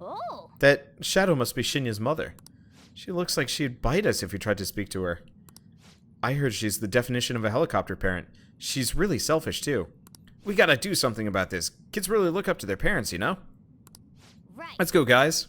Oh. That shadow must be Shinya's mother. She looks like she'd bite us if we tried to speak to her. I heard she's the definition of a helicopter parent. She's really selfish, too. We gotta do something about this. Kids really look up to their parents, you know? Right. Let's go, guys.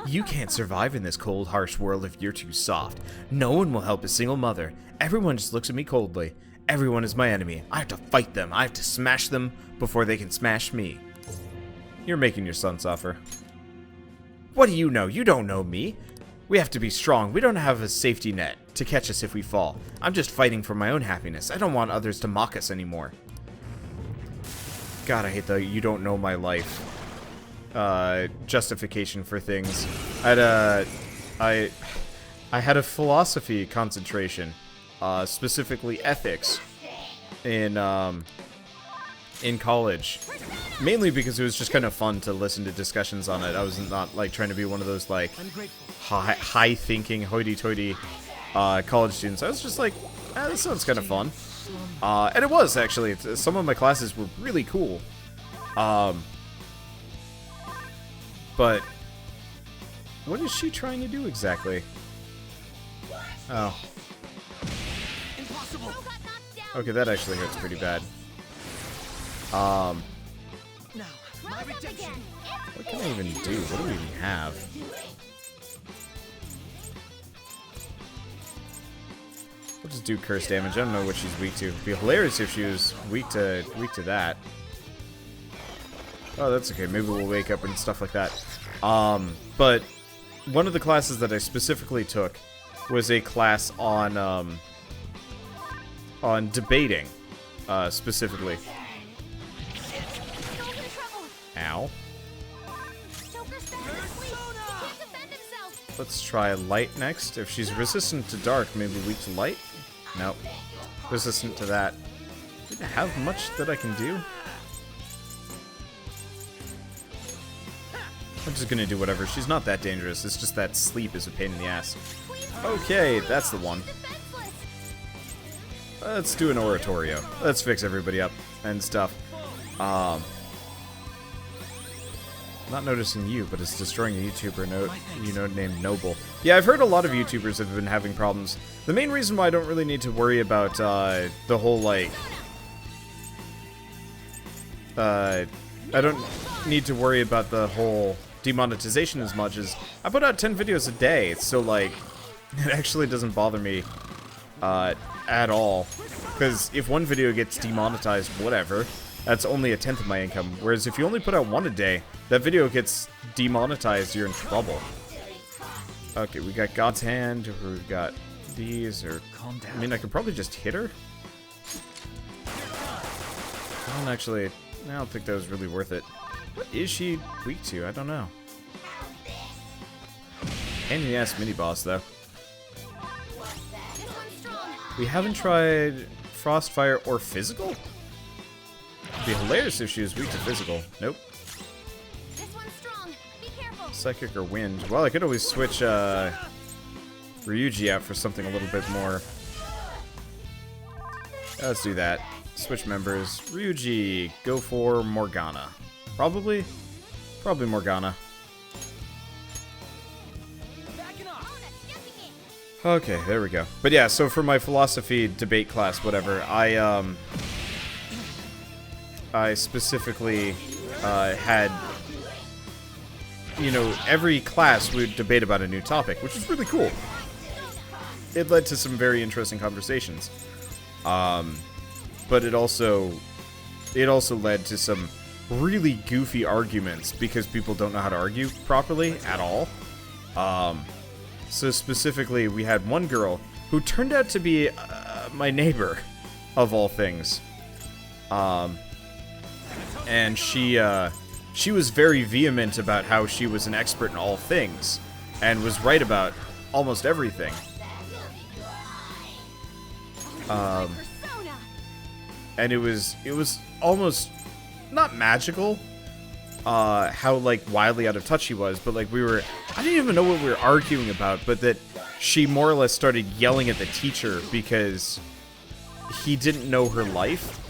You can't survive in this cold, harsh world if you're too soft. No one will help a single mother. Everyone just looks at me coldly. Everyone is my enemy. I have to fight them. I have to smash them before they can smash me. You're making your son suffer. What do you know? You don't know me. We have to be strong. We don't have a safety net to catch us if we fall. I'm just fighting for my own happiness. I don't want others to mock us anymore. God, I hate the you don't know my life justification for things. I had a philosophy concentration, specifically ethics, in college. Mainly because it was just kind of fun to listen to discussions on it. I was not like trying to be one of those like high thinking, hoity-toity college students. I was just like, this sounds kind of fun. And it was actually. Some of my classes were really cool. But what is she trying to do exactly? Oh. Okay, that actually hurts pretty bad. What can I even do? What do we even have? We'll just do curse damage. I don't know what she's weak to. It'd be hilarious if she was weak to that. Oh, that's okay. Maybe we'll wake up and stuff like that. But one of the classes that I specifically took was a class on debating, specifically. Ow. Let's try light next. If she's resistant to dark, maybe weak to light? Nope. Resistant to that. Didn't have much that I can do. I'm just gonna do whatever. She's not that dangerous. It's just that sleep is a pain in the ass. Okay, that's the one. Let's do an oratorio. Let's fix everybody up and stuff. Not noticing you, but it's destroying a YouTuber named Noble. Yeah, I've heard a lot of YouTubers have been having problems. The main reason why I don't really need to worry about the whole like I don't need to worry about the whole demonetization as much as I put out 10 videos a day, so like it actually doesn't bother me at all. Because if one video gets demonetized, whatever, that's only a tenth of my income. Whereas if you only put out one a day, that video gets demonetized, you're in trouble. Okay, we got God's Hand, we've got these, or... I mean, I could probably just hit her. I don't actually... I don't think that was really worth it. What is she weak to? I don't know. Pain in the ass mini-boss, though. We haven't tried Frostfire or Physical? It'd be hilarious if she was weak to Physical. Nope. Psychic or Wind. Well, I could always switch Ryuji out for something a little bit more. Let's do that. Switch members. Ryuji, go for Morgana. Probably Morgana. Okay, there we go. But yeah, so for my philosophy debate class, whatever, I specifically had, you know, every class we would debate about a new topic, which was really cool. It led to some very interesting conversations. But it also led to some really goofy arguments because people don't know how to argue properly at all. So specifically, we had one girl who turned out to be my neighbor, of all things. And she was very vehement about how she was an expert in all things, and was right about almost everything. And it was almost not magical, how like wildly out of touch she was, but like I didn't even know what we were arguing about, but that she more or less started yelling at the teacher because he didn't know her life,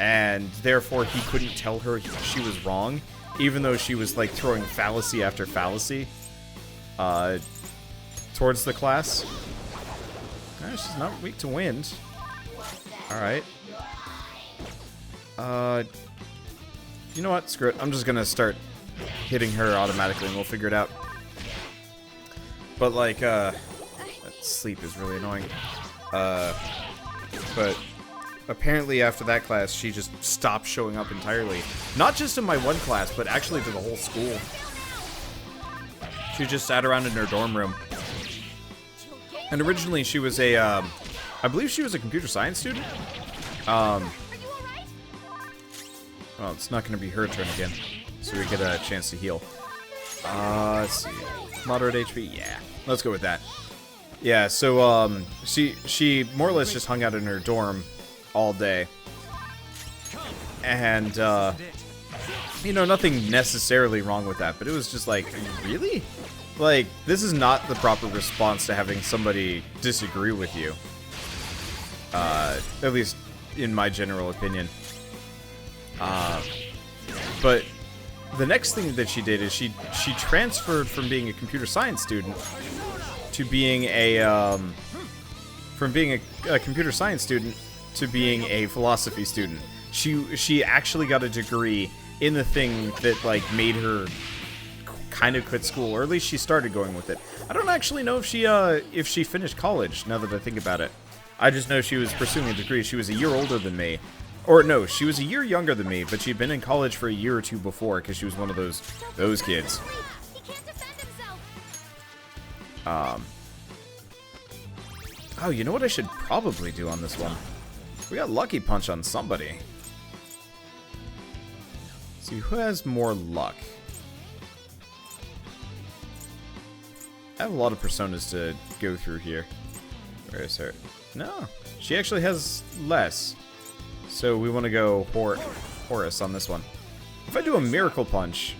and therefore he couldn't tell her she was wrong, even though she was, like, throwing fallacy after fallacy towards the class. She's not weak to wind. Alright. You know what? Screw it. I'm just gonna start hitting her automatically and we'll figure it out. But, like, that sleep is really annoying. But apparently after that class, she just stopped showing up entirely. Not just in my one class, but actually to the whole school. She just sat around in her dorm room. And originally she was a, I believe she was a computer science student. Well, it's not going to be her turn again, so we get a chance to heal. Let's see. Moderate HP? Yeah. Let's go with that. Yeah, so, she more or less just hung out in her dorm all day. And, you know, nothing necessarily wrong with that, but it was just like, really? Like, this is not the proper response to having somebody disagree with you. At least in my general opinion. But the next thing that she did is she transferred from being a computer science student to being a computer science student to being a philosophy student. She actually got a degree in the thing that, like, made her kind of quit school, or at least she started going with it. I don't actually know if she finished college, now that I think about it. I just know she was pursuing a degree. She was a year older than me. Or no, she was a year younger than me, but she'd been in college for a year or two before, because she was one of those kids. Oh, you know what I should probably do on this one? We got Lucky Punch on somebody. Let's see, who has more luck? I have a lot of personas to go through here. Where is her? No, she actually has less. So we want to go Horus on this one. If I do a Miracle Punch,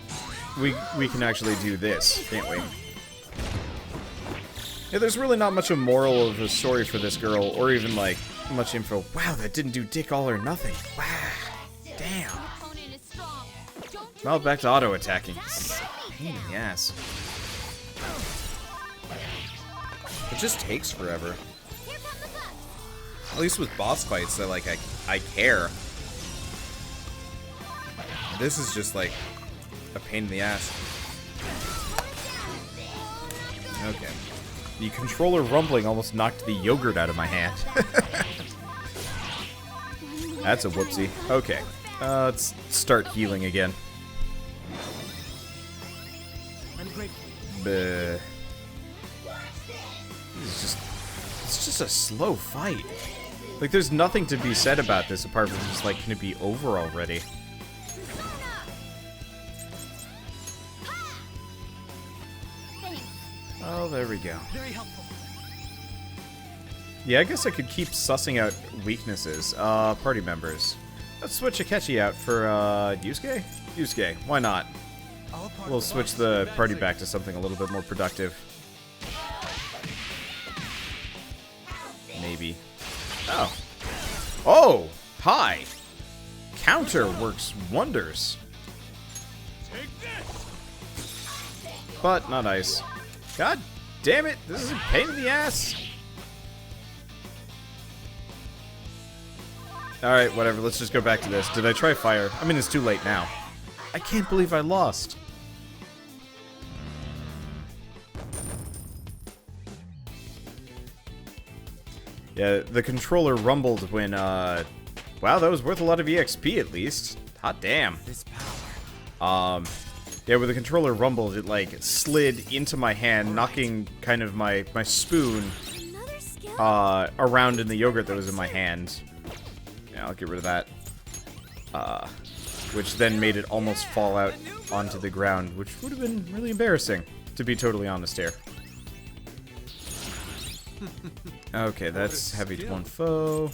we can actually do this, can't we? Yeah, there's really not much a moral of a story for this girl, or even, like, much info. Wow, that didn't do dick all or nothing. Wow. Damn. Well, back to auto-attacking. Pain in the ass. It just takes forever. At least with boss fights, that, like, I care. This is just, like, a pain in the ass. Okay. The controller rumbling almost knocked the yogurt out of my hand. That's a whoopsie. Okay. Let's start healing again. It's just a slow fight. Like, there's nothing to be said about this apart from just, like, can it be over already? Oh, there we go. Very helpful. Yeah, I guess I could keep sussing out weaknesses. Party members. Let's switch Akechi out for, Yusuke? Yusuke, why not? We'll switch the party back to something a little bit more productive. Maybe. Oh. Oh! Hi! Counter works wonders. But not ice. God damn it! This is a pain in the ass! Alright, whatever. Let's just go back to this. Did I try fire? I mean, it's too late now. I can't believe I lost. Yeah, the controller rumbled when, wow, that was worth a lot of EXP at least. Hot damn. Yeah, when the controller rumbled, it, like, slid into my hand, knocking kind of my spoon, around in the yogurt that was in my hand. Yeah, I'll get rid of that. Which then made it almost fall out onto the ground, which would have been really embarrassing, to be totally honest here. Okay, that's heavy to one foe.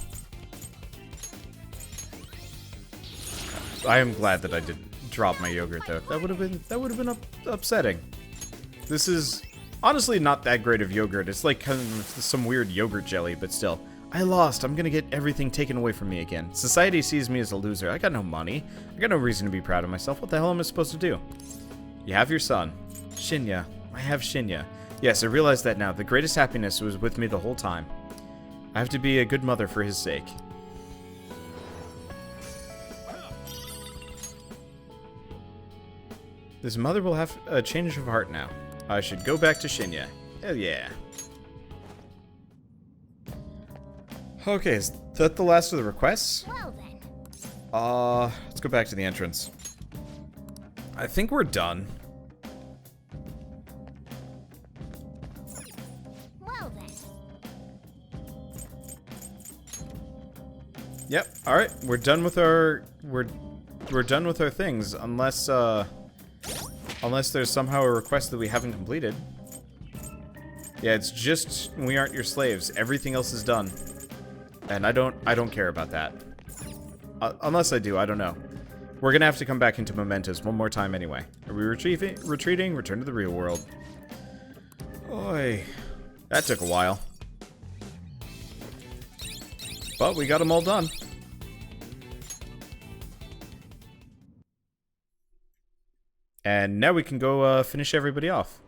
I am glad that I didn't drop my yogurt though. That would have been upsetting. This is honestly not that great of yogurt. It's like kind of some weird yogurt jelly, but still. I lost. I'm gonna get everything taken away from me again. Society sees me as a loser. I got no money. I got no reason to be proud of myself. What the hell am I supposed to do? You have your son. Shinya. I have Shinya. Yes, I realize that now. The greatest happiness was with me the whole time. I have to be a good mother for his sake. This mother will have a change of heart now. I should go back to Shinya. Hell yeah. Okay, is that the last of the requests? Well then. Let's go back to the entrance. I think we're done. Well then. Yep. All right, we're done with our we're done with our things unless unless there's somehow a request that we haven't completed. Yeah, it's just we aren't your slaves. Everything else is done. And I don't care about that. Unless I do, I don't know. We're gonna have to come back into Mementos one more time anyway. Are we retreating? Return to the real world. Oi. That took a while. But we got them all done. And now we can go finish everybody off.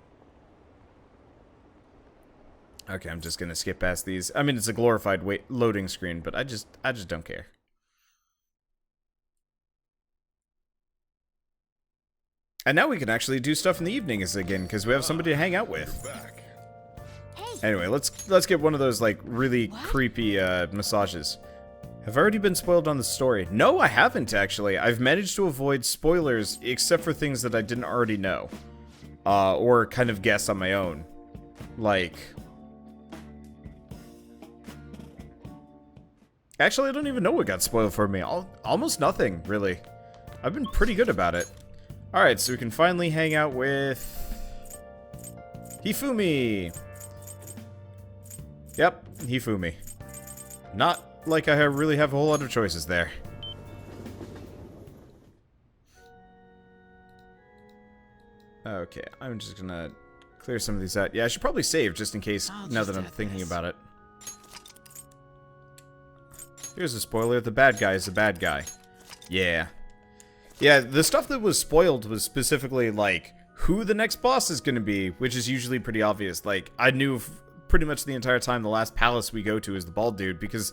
Okay, I'm just gonna skip past these. I mean, it's a glorified loading screen, but I just don't care. And now we can actually do stuff in the evenings again because we have somebody to hang out with. Anyway, let's get one of those like really creepy massages. Have I already been spoiled on the story? No, I haven't actually. I've managed to avoid spoilers except for things that I didn't already know, or kind of guess on my own, like. Actually, I don't even know what got spoiled for me. Almost nothing, really. I've been pretty good about it. Alright, so we can finally hang out with Hifumi. Yep, Hifumi. Not like I really have a whole lot of choices there. Okay, I'm just gonna clear some of these out. Yeah, I should probably save just in case now that I'm thinking about it. Here's a spoiler. The bad guy is a bad guy. Yeah. Yeah, the stuff that was spoiled was specifically, like, who the next boss is going to be, which is usually pretty obvious. Like, I knew pretty much the entire time the last palace we go to is the bald dude, because,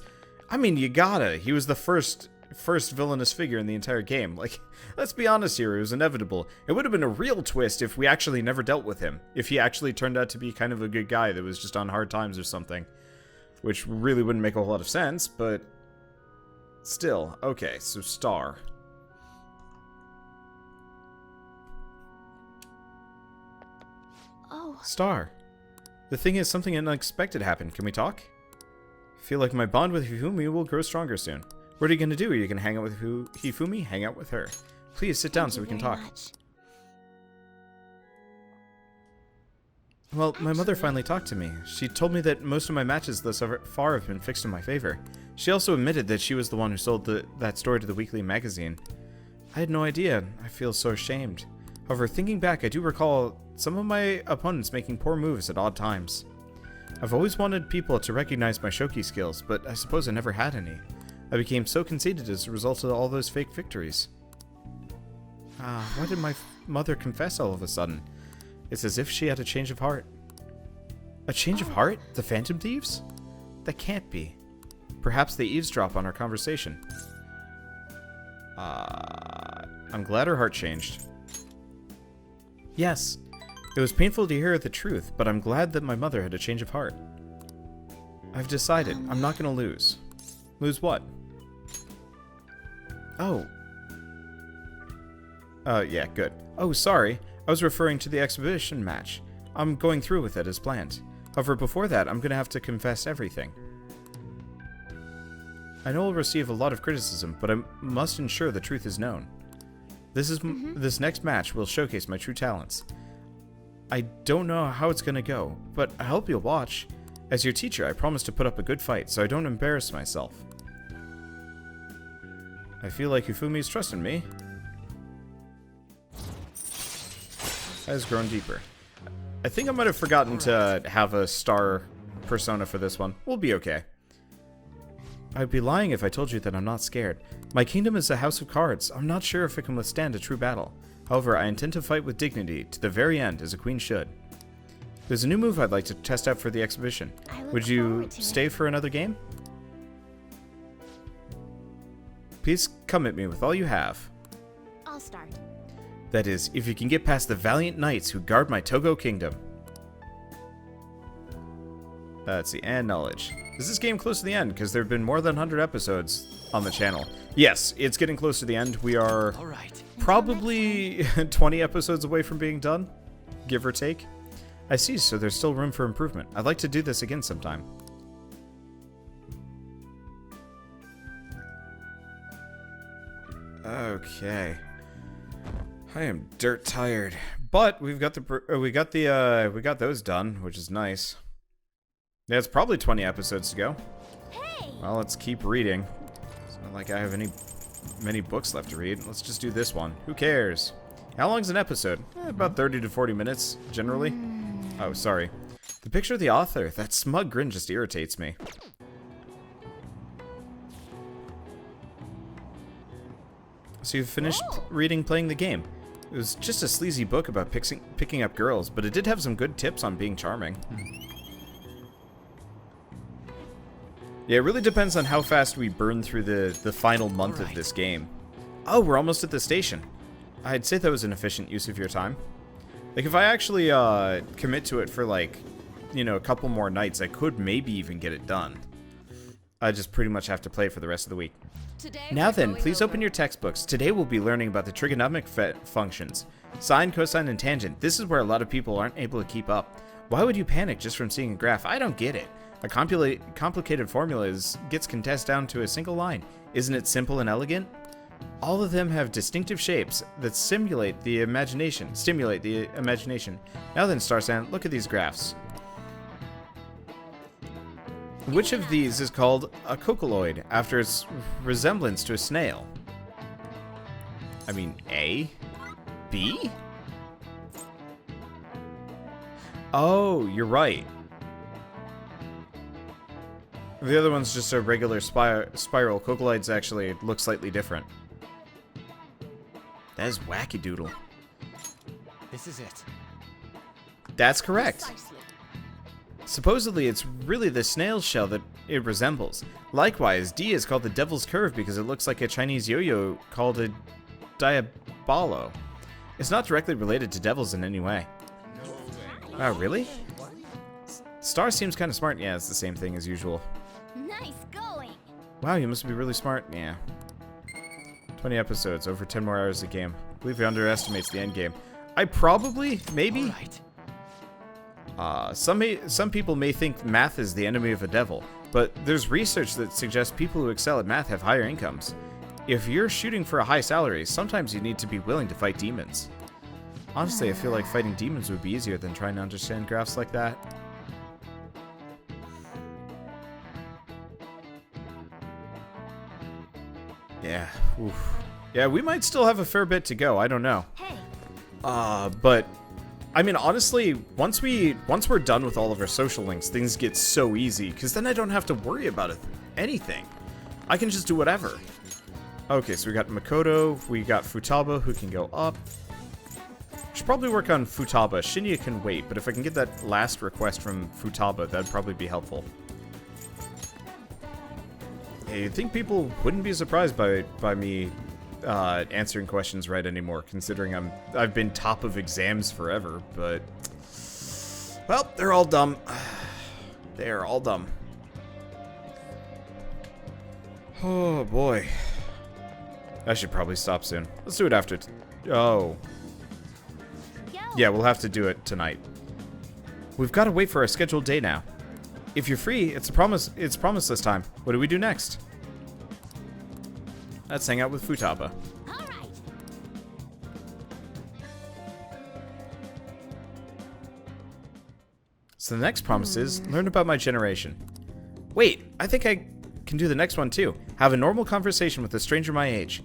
I mean, you gotta. He was the first villainous figure in the entire game. Like, let's be honest here, it was inevitable. It would have been a real twist if we actually never dealt with him. If he actually turned out to be kind of a good guy that was just on hard times or something. Which really wouldn't make a whole lot of sense, but... Still, okay, so Star. Oh. Star. The thing is, something unexpected happened. Can we talk? I feel like my bond with Hifumi will grow stronger soon. What are you gonna do? Are you gonna hang out with Hifumi? Hang out with her. Please sit down so we can talk. Well, my mother finally talked to me. She told me that most of my matches thus far have been fixed in my favor. She also admitted that she was the one who sold that story to the weekly magazine. I had no idea. I feel so ashamed. However, thinking back, I do recall some of my opponents making poor moves at odd times. I've always wanted people to recognize my shoki skills, but I suppose I never had any. I became so conceited as a result of all those fake victories. Why did my mother confess all of a sudden? It's as if she had a change of heart. A change of heart? The Phantom Thieves? That can't be. Perhaps they eavesdrop on our conversation. I'm glad her heart changed. Yes, it was painful to hear the truth, but I'm glad that my mother had a change of heart. I've decided I'm not gonna lose. Lose what? Oh. Yeah, good. Oh, sorry. I was referring to the exhibition match. I'm going through with it as planned. However, before that, I'm gonna have to confess everything. I know I'll receive a lot of criticism, but I must ensure the truth is known. This next match will showcase my true talents. I don't know how it's gonna go, but I hope you'll watch. As your teacher, I promise to put up a good fight, so I don't embarrass myself. I feel like Hifumi's trusting me. Has grown deeper. I think I might have forgotten to have a star persona for this one. We'll be okay. I'd be lying if I told you that I'm not scared. My kingdom is a house of cards. I'm not sure if it can withstand a true battle. However, I intend to fight with dignity to the very end, as a queen should. There's a new move I'd like to test out for the exhibition. Would you stay for another game? Please come at me with all you have. I'll start. That is, if you can get past the valiant knights who guard my Togo kingdom. Let's see, and knowledge. Is this game close to the end? Because there have been more than 100 episodes on the channel. Yes, it's getting close to the end. We are probably 20 episodes away from being done, give or take. I see, so there's still room for improvement. I'd like to do this again sometime. Okay. I am dirt tired, but we got those done, which is nice. Yeah, it's probably 20 episodes to go. Hey! Well, let's keep reading. It's not like I have many books left to read. Let's just do this one. Who cares? How long's an episode? About 30 to 40 minutes, generally. Oh, sorry. The picture of the author. That smug grin just irritates me. So you've finished playing the game. It was just a sleazy book about picking up girls, but it did have some good tips on being charming. Yeah, it really depends on how fast we burn through the final month of this game. Oh, we're almost at the station. I'd say that was an efficient use of your time. Like, if I actually commit to it for, like, you know, a couple more nights, I could maybe even get it done. I just pretty much have to play it for the rest of the week. Now then, please open your textbooks. Today we'll be learning about the trigonometric functions. Sine, cosine, and tangent. This is where a lot of people aren't able to keep up. Why would you panic just from seeing a graph? I don't get it. A complicated formula gets condensed down to a single line. Isn't it simple and elegant? All of them have distinctive shapes that stimulate the imagination. Now then, Starsan, look at these graphs. Which of these is called a cocholoid after its resemblance to a snail? I mean, A? B? Oh, you're right. The other one's just a regular spiral. Cocholoids actually look slightly different. That is wacky doodle. This is it. That's correct. Precisely. Supposedly, it's really the snail shell that it resembles. Likewise, D is called the Devil's Curve because it looks like a Chinese yo-yo called a diabolo. It's not directly related to devils in any way. Wow, really? Star seems kind of smart. Yeah, it's the same thing as usual. Nice going. Wow, you must be really smart. Yeah. 20 episodes, over 10 more hours a game. I believe he underestimates the end game. I probably, maybe. Some people may think math is the enemy of a devil, but there's research that suggests people who excel at math have higher incomes. If you're shooting for a high salary, sometimes you need to be willing to fight demons. Honestly, I feel like fighting demons would be easier than trying to understand graphs like that. Yeah, oof. Yeah, we might still have a fair bit to go, I don't know. Hey. But I mean, honestly, once we're done with all of our social links, things get so easy, because then I don't have to worry about anything. I can just do whatever. Okay, so we got Makoto, we got Futaba, who can go up. Should probably work on Futaba. Shinya can wait, but if I can get that last request from Futaba, that'd probably be helpful. Hey, you'd think people wouldn't be surprised by me answering questions right anymore, considering I've been top of exams forever, but well, they're all dumb. They're all dumb. Oh boy. I should probably stop soon. Let's do it after. Oh. Yeah, we'll have to do it tonight. We've got to wait for our scheduled day now. If you're free, it's promise this time. What do we do next? Let's hang out with Futaba. All right. So the next promise is, learn about my generation. Wait, I think I can do the next one too. Have a normal conversation with a stranger my age.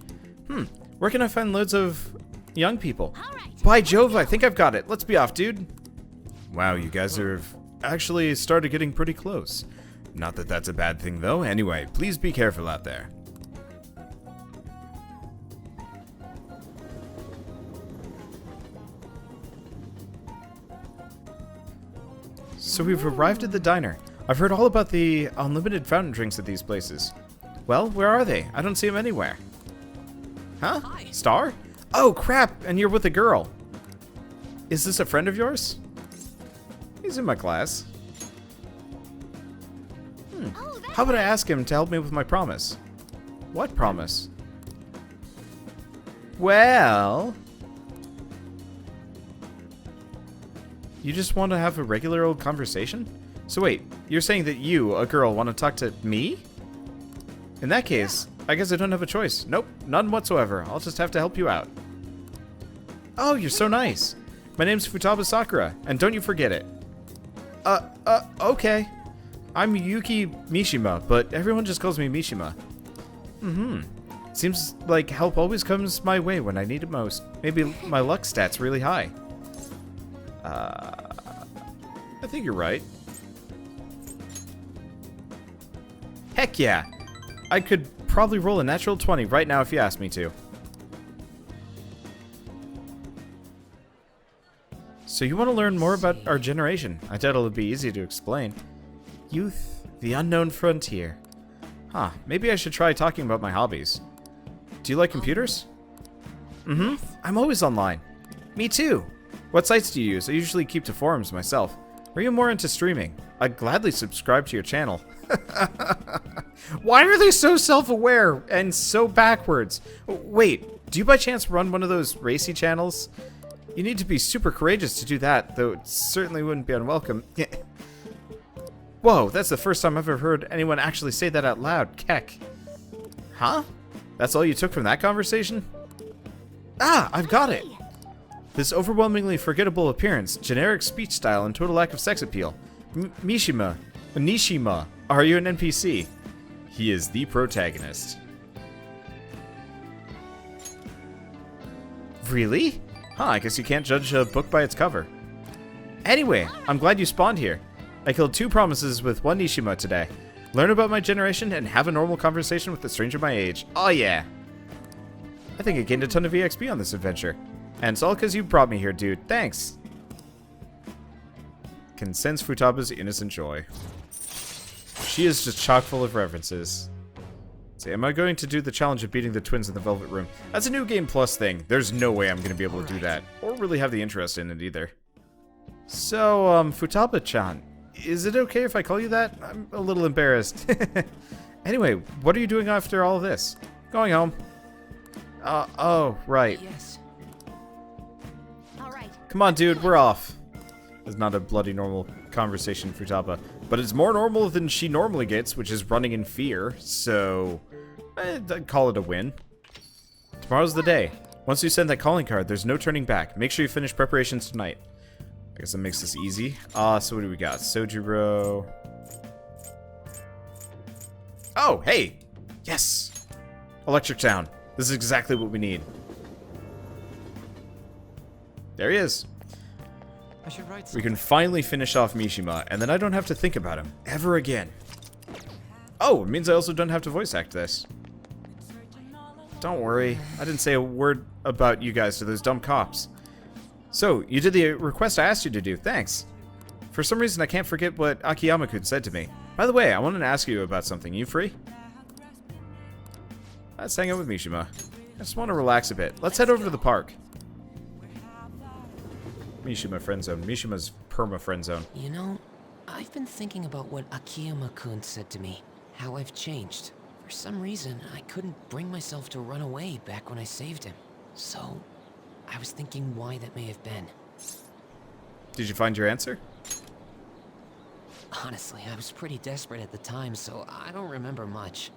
Where can I find loads of young people? All right. By Jove, I think I've got it. Let's be off, dude. Wow, you guys have actually started getting pretty close. Not that that's a bad thing, though. Anyway, please be careful out there. So we've arrived at the diner. I've heard all about the unlimited fountain drinks at these places. Well, where are they? I don't see them anywhere. Huh? Hi. Star? Oh, crap, and you're with a girl. Is this a friend of yours? He's in my class. Oh, that's How about I ask him to help me with my promise? What promise? Well... You just want to have a regular old conversation? So wait, you're saying that you, a girl, want to talk to me? In that case, I guess I don't have a choice. Nope, none whatsoever. I'll just have to help you out. Oh, you're so nice. My name's Futaba Sakura, and don't you forget it. Okay. I'm Yuki Mishima, but everyone just calls me Mishima. Seems like help always comes my way when I need it most. Maybe my luck stat's really high. I think you're right. Heck yeah! I could probably roll a natural 20 right now if you asked me to. So you want to learn more about our generation? I doubt it'll be easy to explain. Youth, the unknown frontier. Huh, maybe I should try talking about my hobbies. Do you like computers? I'm always online. Me too. What sites do you use? I usually keep to forums myself. Are you more into streaming? I'd gladly subscribe to your channel. Why are they so self-aware and so backwards? Wait, do you by chance run one of those racy channels? You need to be super courageous to do that, though it certainly wouldn't be unwelcome. Whoa, that's the first time I've ever heard anyone actually say that out loud. Keck. Huh? That's all you took from that conversation? Ah, I've got it! This overwhelmingly forgettable appearance, generic speech style, and total lack of sex appeal. Nishima, are you an NPC? He is the protagonist. Really? Huh, I guess you can't judge a book by its cover. Anyway, I'm glad you spawned here. I killed 2 promises with 1 Nishima today. Learn about my generation and have a normal conversation with a stranger my age. Oh yeah! I think I gained a ton of EXP on this adventure. And it's all because you brought me here, dude. Thanks. Can sense Futaba's innocent joy. She is just chock full of references. So, am I going to do the challenge of beating the twins in the Velvet Room? That's a new Game Plus thing. There's no way I'm going to be able to do that. Or really have the interest in it either. So, Futaba-chan, is it okay if I call you that? I'm a little embarrassed. Anyway, what are you doing after all of this? Going home. Oh, right. Yes. Come on, dude, we're off. It's not a bloody normal conversation, Futaba. But it's more normal than she normally gets, which is running in fear, so... I'd call it a win. Tomorrow's the day. Once you send that calling card, there's no turning back. Make sure you finish preparations tonight. I guess that makes this easy. So what do we got? Sojiro... Oh, hey! Yes! Electric Town. This is exactly what we need. There he is. I should write We can finally finish off Mishima, and then I don't have to think about him ever again. Oh, it means I also don't have to voice act this. Don't worry, I didn't say a word about you guys to those dumb cops. So, you did the request I asked you to do, thanks. For some reason, I can't forget what Akiyama-kun said to me. By the way, I wanted to ask you about something. You free? Let's hang out with Mishima. I just want to relax a bit. Let's head over to the park. Mishima friend zone. Mishima's perma friend zone. You know, I've been thinking about what Akiyama-kun said to me. How I've changed. For some reason, I couldn't bring myself to run away back when I saved him. So, I was thinking why that may have been. Did you find your answer? Honestly, I was pretty desperate at the time, so I don't remember much.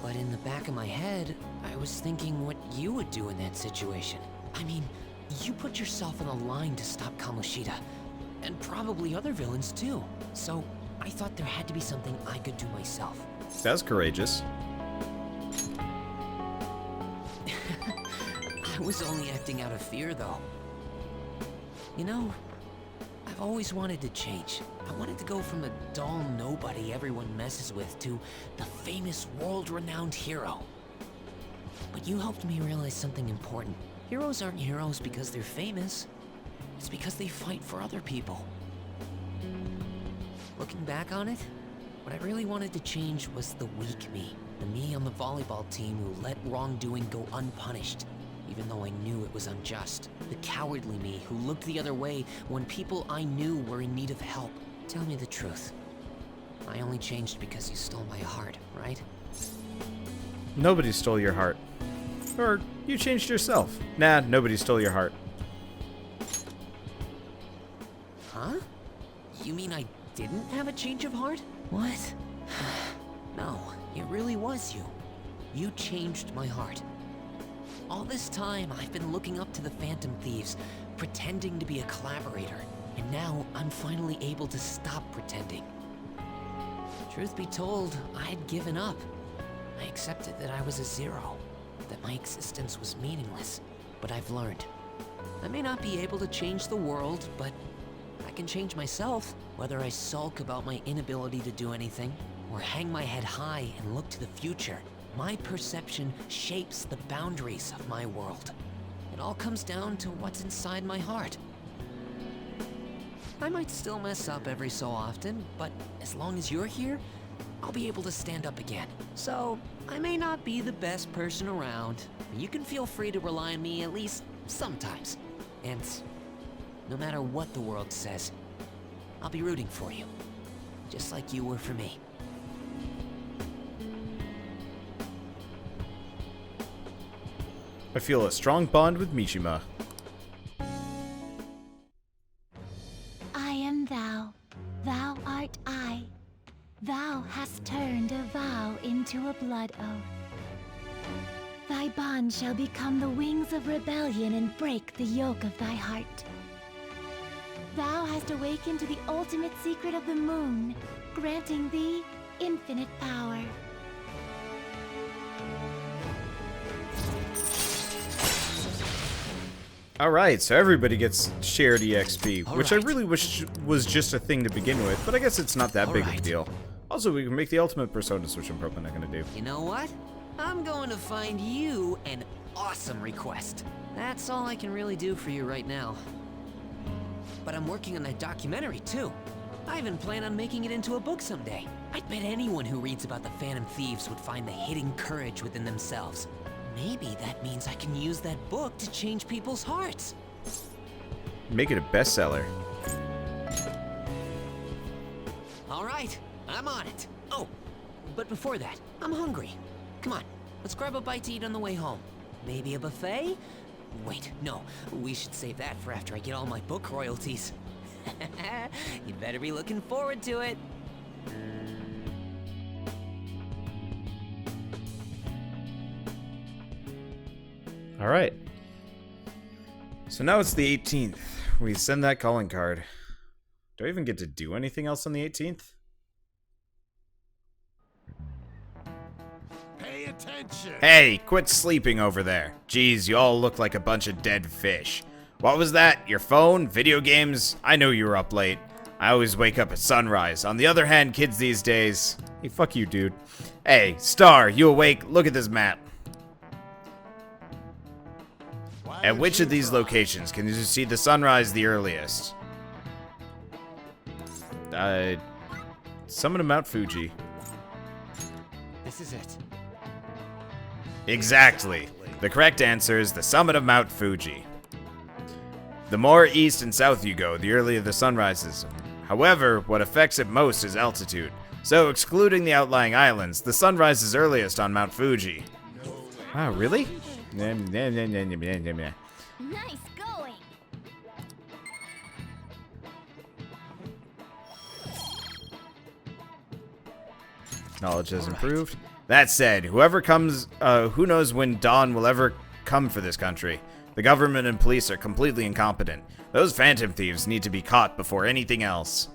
But in the back of my head, I was thinking what you would do in that situation. I mean, you put yourself on the line to stop Kamoshida, and probably other villains too. So, I thought there had to be something I could do myself. That's courageous. I was only acting out of fear, though. You know, I've always wanted to change. I wanted to go from a dull nobody everyone messes with to the famous world-renowned hero. But you helped me realize something important. Heroes aren't heroes because they're famous. It's because they fight for other people. Looking back on it, what I really wanted to change was the weak me. The me on the volleyball team who let wrongdoing go unpunished, even though I knew it was unjust. The cowardly me who looked the other way when people I knew were in need of help. Tell me the truth. I only changed because you stole my heart, right? Nobody stole your heart. Or you changed yourself. Nah, nobody stole your heart. Huh? You mean I didn't have a change of heart? What? No, it really was you. You changed my heart. All this time, I've been looking up to the Phantom Thieves, pretending to be a collaborator, and now I'm finally able to stop pretending. Truth be told, I had given up. I accepted that I was a zero, that my existence was meaningless, but I've learned. I may not be able to change the world, but I can change myself. Whether I sulk about my inability to do anything, or hang my head high and look to the future, my perception shapes the boundaries of my world. It all comes down to what's inside my heart. I might still mess up every so often, but as long as you're here, I'll be able to stand up again. So, I may not be the best person around, but you can feel free to rely on me at least sometimes. And no matter what the world says, I'll be rooting for you, just like you were for me. I feel a strong bond with Mishima. I am thou, thou art I. Thou hast turned a vow into a blood oath. Thy bond shall become the wings of rebellion and break the yoke of thy heart. Thou hast awakened to the ultimate secret of the moon, granting thee infinite power. Alright, so everybody gets shared EXP, which I Alright. really wish was just a thing to begin with, but I guess it's not that big of a Alright. deal. Also, we can make the ultimate personas, which I'm probably not gonna do. You know what? I'm going to find you an awesome request. That's all I can really do for you right now. But I'm working on that documentary too. I even plan on making it into a book someday. I'd bet anyone who reads about the Phantom Thieves would find the hidden courage within themselves. Maybe that means I can use that book to change people's hearts. Make it a bestseller. All right, I'm on it. Oh, but before that, I'm hungry. Come on, let's grab a bite to eat on the way home. Maybe a buffet? Wait, no, we should save that for after I get all my book royalties. You'd better be looking forward to it. Alright. So now it's the 18th. We send that calling card. Do I even get to do anything else on the 18th? Pay attention. Hey, quit sleeping over there. Geez, you all look like a bunch of dead fish. What was that? Your phone? Video games? I know you were up late. I always wake up at sunrise. On the other hand, kids these days... Hey, fuck you, dude. Hey, Star, you awake? Look at this map. At which of these locations can you see the sunrise the earliest? Summit of Mount Fuji. This is it. Exactly. The correct answer is the summit of Mount Fuji. The more east and south you go, the earlier the sun rises. However, what affects it most is altitude. So, excluding the outlying islands, the sun rises earliest on Mount Fuji. Wow, really? Nice going. Knowledge has improved. That said, who knows when dawn will ever come for this country. The government and police are completely incompetent. Those phantom thieves need to be caught before anything else.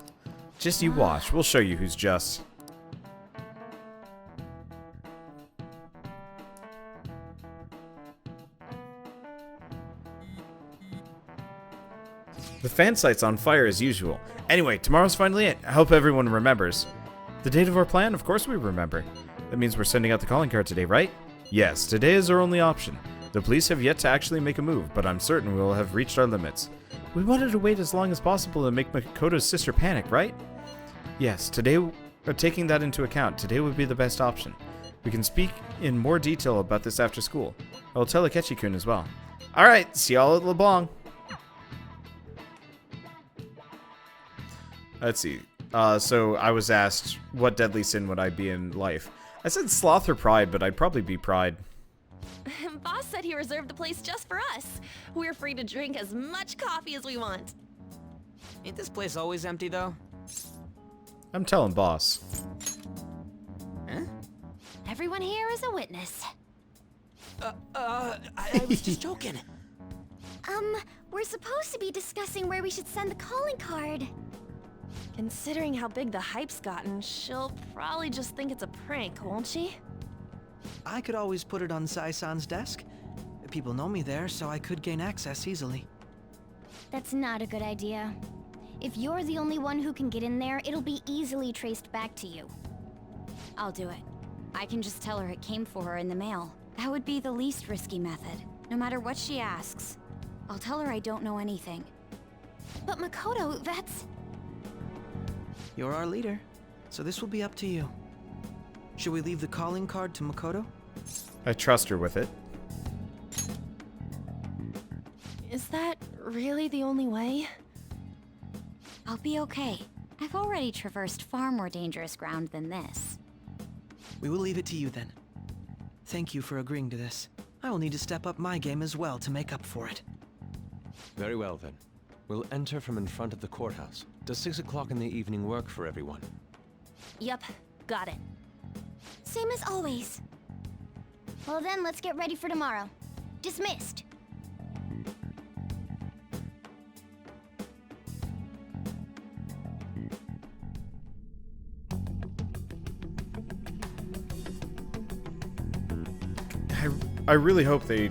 Just you watch. We'll show you who's just. The fan site's on fire as usual. Anyway, tomorrow's finally it. I hope everyone remembers. The date of our plan? Of course we remember. That means we're sending out the calling card today, right? Yes, today is our only option. The police have yet to actually make a move, but I'm certain we will have reached our limits. We wanted to wait as long as possible to make Makoto's sister panic, right? Yes, taking that into account, today would be the best option. We can speak in more detail about this after school. I will tell Akechi-kun as well. Alright, see y'all at LeBlanc. Let's see. So I was asked, what deadly sin would I be in life? I said sloth or pride, but I'd probably be pride. Boss said he reserved the place just for us. We're free to drink as much coffee as we want. Ain't this place always empty, though? I'm telling boss. Huh? Everyone here is a witness. I was just joking. We're supposed to be discussing where we should send the calling card. Considering how big the hype's gotten, she'll probably just think it's a prank, won't she? I could always put it on Sai-san's desk. People know me there, so I could gain access easily. That's not a good idea. If you're the only one who can get in there, it'll be easily traced back to you. I'll do it. I can just tell her it came for her in the mail. That would be the least risky method, no matter what she asks. I'll tell her I don't know anything. But Makoto, that's... You're our leader, so this will be up to you. Should we leave the calling card to Makoto? I trust her with it. Is that really the only way? I'll be okay. I've already traversed far more dangerous ground than this. We will leave it to you then. Thank you for agreeing to this. I will need to step up my game as well to make up for it. Very well then. We'll enter from in front of the courthouse. Does 6 o'clock in the evening work for everyone? Yep, got it. Same as always. Well then, let's get ready for tomorrow. Dismissed. I really hope they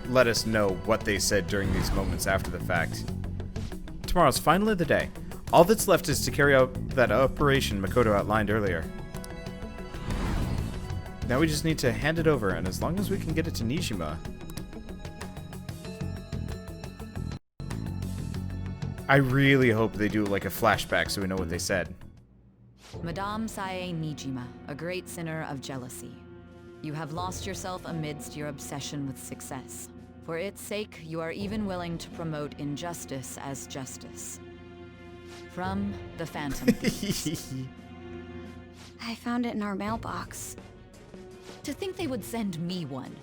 let us know what they said during these moments after the fact. Tomorrow's finally the day. All that's left is to carry out that operation Makoto outlined earlier. Now we just need to hand it over, and as long as we can get it to Nijima... I really hope they do like a flashback so we know what they said. Madame Sae Nijima, a great sinner of jealousy. You have lost yourself amidst your obsession with success. For its sake, you are even willing to promote injustice as justice. From the Phantom Thieves. I found it in our mailbox. To think they would send me one.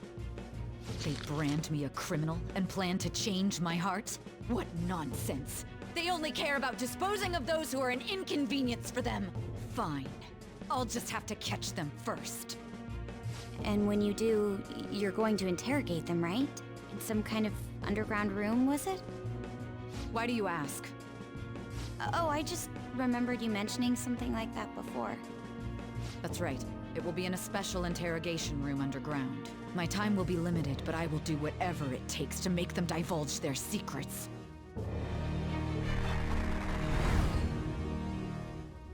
They brand me a criminal and plan to change my heart? What nonsense. They only care about disposing of those who are an inconvenience for them. Fine. I'll just have to catch them first. And when you do, you're going to interrogate them, right? In some kind of underground room, was it? Why do you ask? Oh, I just remembered you mentioning something like that before. That's right. It will be in a special interrogation room underground. My time will be limited, but I will do whatever it takes to make them divulge their secrets.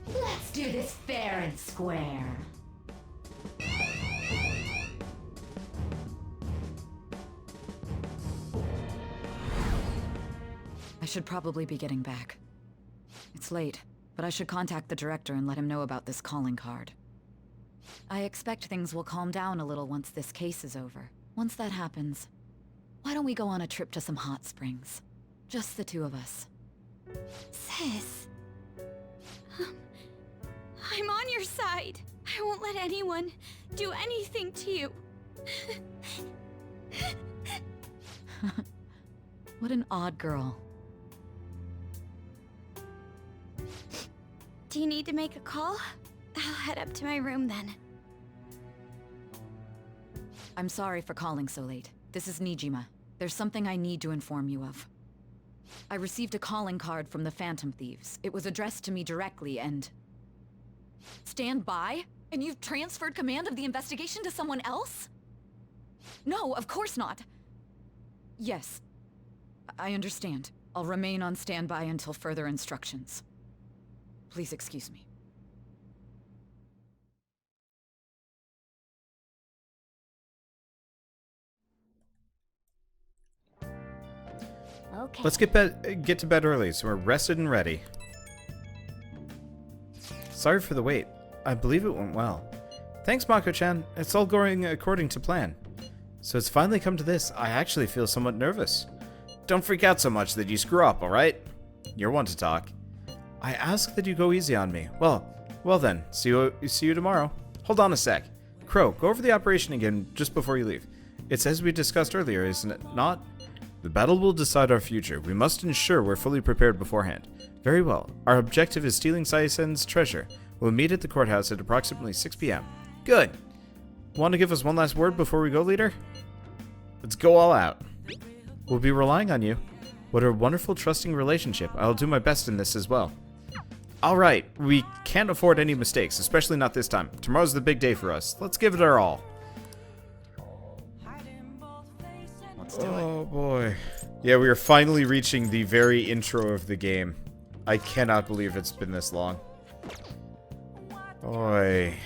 Let's do this fair and square. I should probably be getting back. It's late, but I should contact the director and let him know about this calling card. I expect things will calm down a little once this case is over. Once that happens, why don't we go on a trip to some hot springs? Just the two of us. Sis. I'm on your side. I won't let anyone do anything to you. What an odd girl. Do you need to make a call? I'll head up to my room then. I'm sorry for calling so late. This is Nijima. There's something I need to inform you of. I received a calling card from the Phantom Thieves. It was addressed to me directly and... Stand by? And you've transferred command of the investigation to someone else? No, of course not. Yes, I understand. I'll remain on standby until further instructions. Please excuse me. Okay. Let's get to bed early so we're rested and ready. Sorry for the wait. I believe it went well. Thanks, Mako-chan. It's all going according to plan. So it's finally come to this. I actually feel somewhat nervous. Don't freak out so much that you screw up, alright? You're one to talk. I ask that you go easy on me. Well then. See you tomorrow. Hold on a sec. Crow, go over the operation again just before you leave. It's as we discussed earlier, isn't it not? The battle will decide our future. We must ensure we're fully prepared beforehand. Very well. Our objective is stealing Sae-sen's treasure. We'll meet at the courthouse at approximately 6 p.m. Good. Want to give us one last word before we go, leader? Let's go all out. We'll be relying on you. What a wonderful, trusting relationship. I'll do my best in this as well. Alright, we can't afford any mistakes, especially not this time. Tomorrow's the big day for us. Let's give it our all. Oh boy. Yeah, we are finally reaching the very intro of the game. I cannot believe it's been this long. Oy.